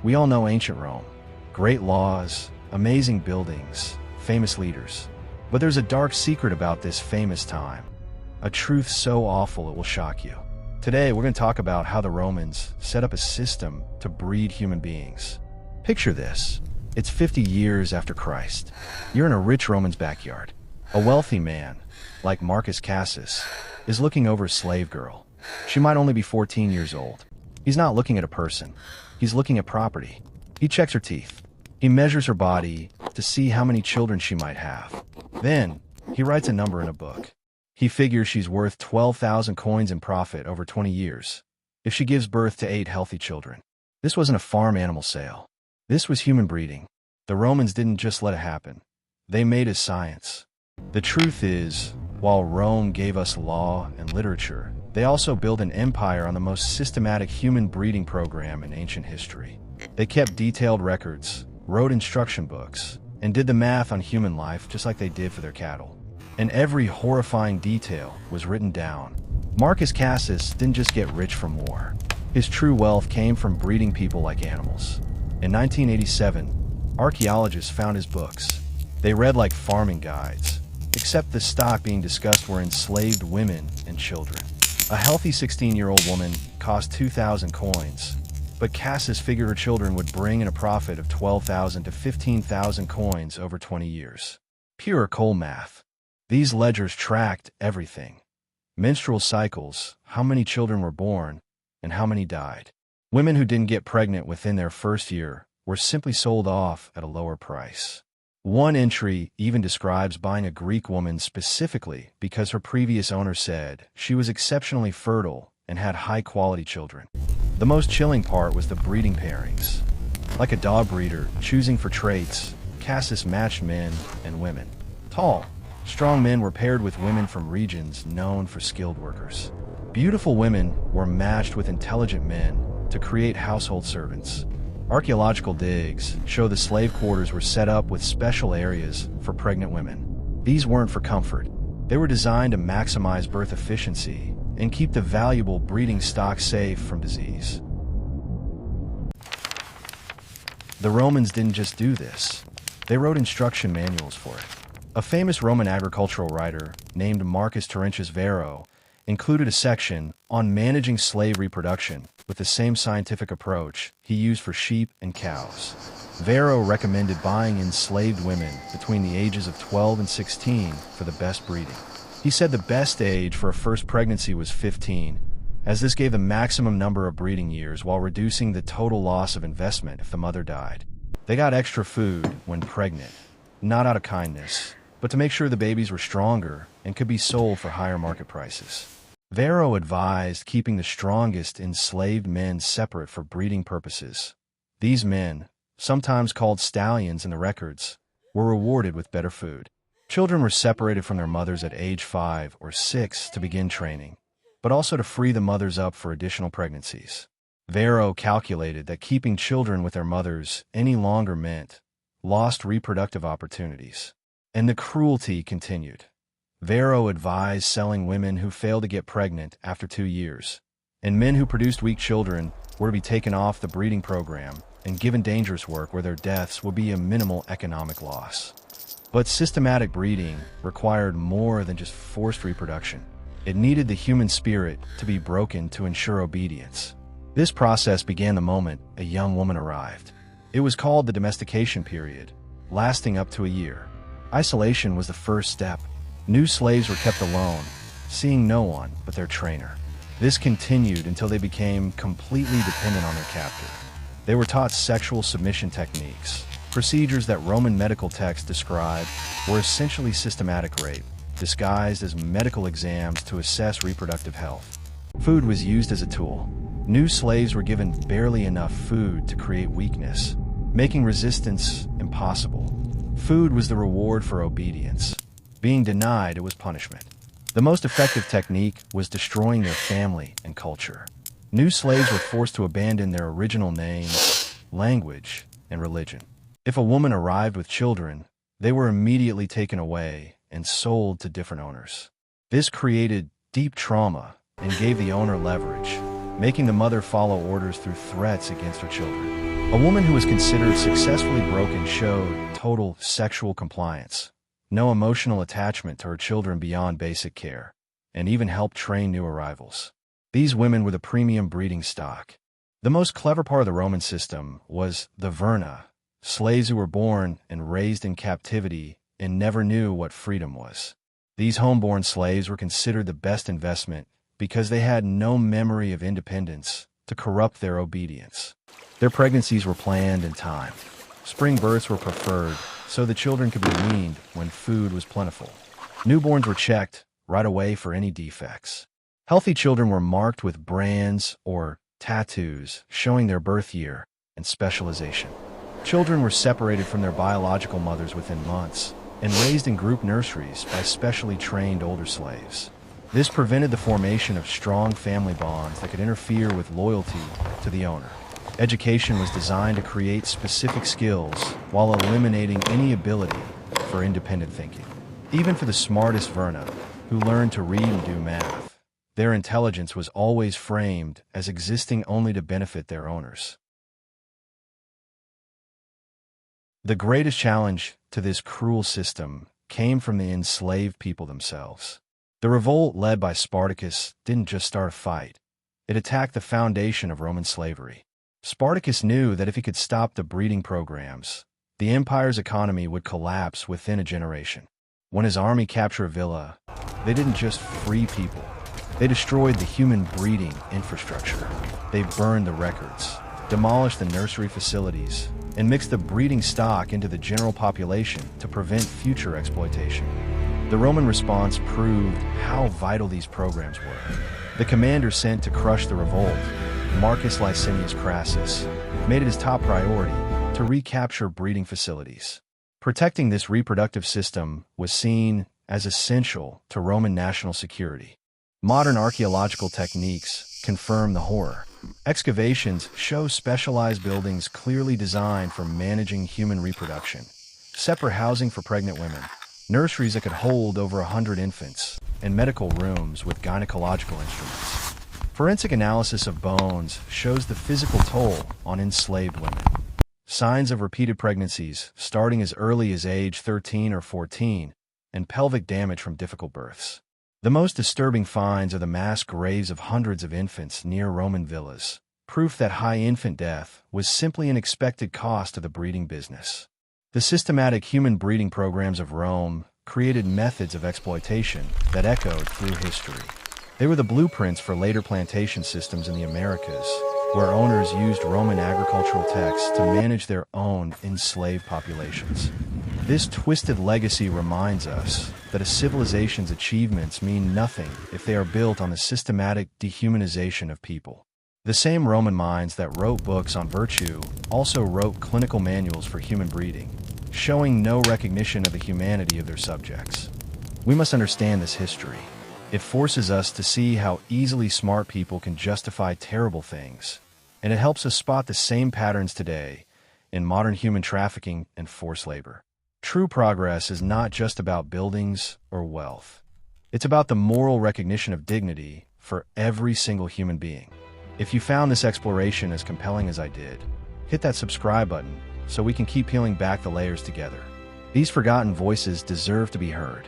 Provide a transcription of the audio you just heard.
We all know ancient Rome. Great laws, amazing buildings, famous leaders. But there's a dark secret about this famous time. A truth so awful it will shock you. Today, we're going to talk about how the Romans set up a system to breed human beings. Picture this. It's 50 years after Christ. You're in a rich Roman's backyard. A wealthy man, like Marcus Cassus, is looking over a slave girl. She might only be 14 years old. He's not looking at a person. He's looking at property. He checks her teeth. He measures her body to see how many children she might have. Then, he writes a number in a book. He figures she's worth 12,000 coins in profit over 20 years, if she gives birth to 8 healthy children. This wasn't a farm animal sale. This was human breeding. The Romans didn't just let it happen. They made it science. The truth is, while Rome gave us law and literature, they also built an empire on the most systematic human breeding program in ancient history. They kept detailed records, wrote instruction books, and did the math on human life just like they did for their cattle. And every horrifying detail was written down. Marcus Cassus didn't just get rich from war. His true wealth came from breeding people like animals. In 1987, archaeologists found his books. They read like farming guides, except the stock being discussed were enslaved women and children. A healthy 16-year-old woman cost 2,000 coins, but Cassus figured her children would bring in a profit of 12,000 to 15,000 coins over 20 years. Pure coal math. These ledgers tracked everything. Menstrual cycles, how many children were born, and how many died. Women who didn't get pregnant within their first year were simply sold off at a lower price. One entry even describes buying a Greek woman specifically because her previous owner said she was exceptionally fertile and had high-quality children. The most chilling part was the breeding pairings. Like a dog breeder choosing for traits, Cassus matched men and women. Tall, strong men were paired with women from regions known for skilled workers. Beautiful women were matched with intelligent men to create household servants. Archaeological digs show the slave quarters were set up with special areas for pregnant women. These weren't for comfort. They were designed to maximize birth efficiency and keep the valuable breeding stock safe from disease. The Romans didn't just do this. They wrote instruction manuals for it. A famous Roman agricultural writer named Marcus Terentius Varro included a section on managing slave reproduction with the same scientific approach he used for sheep and cows. Varro recommended buying enslaved women between the ages of 12 and 16 for the best breeding. He said the best age for a first pregnancy was 15, as this gave the maximum number of breeding years while reducing the total loss of investment if the mother died. They got extra food when pregnant, not out of kindness, but to make sure the babies were stronger and could be sold for higher market prices. Varro advised keeping the strongest enslaved men separate for breeding purposes. These men, sometimes called stallions in the records, were rewarded with better food. Children were separated from their mothers at age 5 or 6 to begin training, but also to free the mothers up for additional pregnancies. Varro calculated that keeping children with their mothers any longer meant lost reproductive opportunities. And the cruelty continued. Varro advised selling women who failed to get pregnant after 2 years, and men who produced weak children were to be taken off the breeding program and given dangerous work where their deaths would be a minimal economic loss. But systematic breeding required more than just forced reproduction. It needed the human spirit to be broken to ensure obedience. This process began the moment a young woman arrived. It was called the domestication period, lasting up to a year. Isolation was the first step. New slaves were kept alone, seeing no one but their trainer. This continued until they became completely dependent on their captor. They were taught sexual submission techniques. Procedures that Roman medical texts described were essentially systematic rape, disguised as medical exams to assess reproductive health. Food was used as a tool. New slaves were given barely enough food to create weakness, making resistance impossible. Food was the reward for obedience. Being denied, it was punishment. The most effective technique was destroying their family and culture. New slaves were forced to abandon their original names, language, and religion. If a woman arrived with children, they were immediately taken away and sold to different owners. This created deep trauma and gave the owner leverage, making the mother follow orders through threats against her children. A woman who was considered successfully broken showed total sexual compliance, no emotional attachment to her children beyond basic care, and even helped train new arrivals. These women were the premium breeding stock. The most clever part of the Roman system was the verna, slaves who were born and raised in captivity and never knew what freedom was. These homeborn slaves were considered the best investment because they had no memory of independence to corrupt their obedience. Their pregnancies were planned in time. Spring births were preferred so the children could be weaned when food was plentiful. Newborns were checked right away for any defects. Healthy children were marked with brands or tattoos showing their birth year and specialization. Children were separated from their biological mothers within months and raised in group nurseries by specially trained older slaves. This prevented the formation of strong family bonds that could interfere with loyalty to the owner. Education was designed to create specific skills while eliminating any ability for independent thinking. Even for the smartest verna, who learned to read and do math, their intelligence was always framed as existing only to benefit their owners. The greatest challenge to this cruel system came from the enslaved people themselves. The revolt led by Spartacus didn't just start a fight. It attacked the foundation of Roman slavery. Spartacus knew that if he could stop the breeding programs, the empire's economy would collapse within a generation. When his army captured Villa, they didn't just free people. They destroyed the human breeding infrastructure. They burned the records, demolished the nursery facilities, and mixed the breeding stock into the general population to prevent future exploitation. The Roman response proved how vital these programs were. The commander sent to crush the revolt, Marcus Cassus, made it his top priority to recapture breeding facilities. Protecting this reproductive system was seen as essential to Roman national security. Modern archaeological techniques confirm the horror. Excavations show specialized buildings clearly designed for managing human reproduction, separate housing for pregnant women, nurseries that could hold over 100 infants, and medical rooms with gynecological instruments. Forensic analysis of bones shows the physical toll on enslaved women. Signs of repeated pregnancies starting as early as age 13 or 14, and pelvic damage from difficult births. The most disturbing finds are the mass graves of hundreds of infants near Roman villas, proof that high infant death was simply an expected cost of the breeding business. The systematic human breeding programs of Rome created methods of exploitation that echoed through history. They were the blueprints for later plantation systems in the Americas, where owners used Roman agricultural texts to manage their own enslaved populations. This twisted legacy reminds us that a civilization's achievements mean nothing if they are built on the systematic dehumanization of people. The same Roman minds that wrote books on virtue also wrote clinical manuals for human breeding, showing no recognition of the humanity of their subjects. We must understand this history. It forces us to see how easily smart people can justify terrible things, and it helps us spot the same patterns today in modern human trafficking and forced labor. True progress is not just about buildings or wealth. It's about the moral recognition of dignity for every single human being. If you found this exploration as compelling as I did, hit that subscribe button so we can keep peeling back the layers together. These forgotten voices deserve to be heard.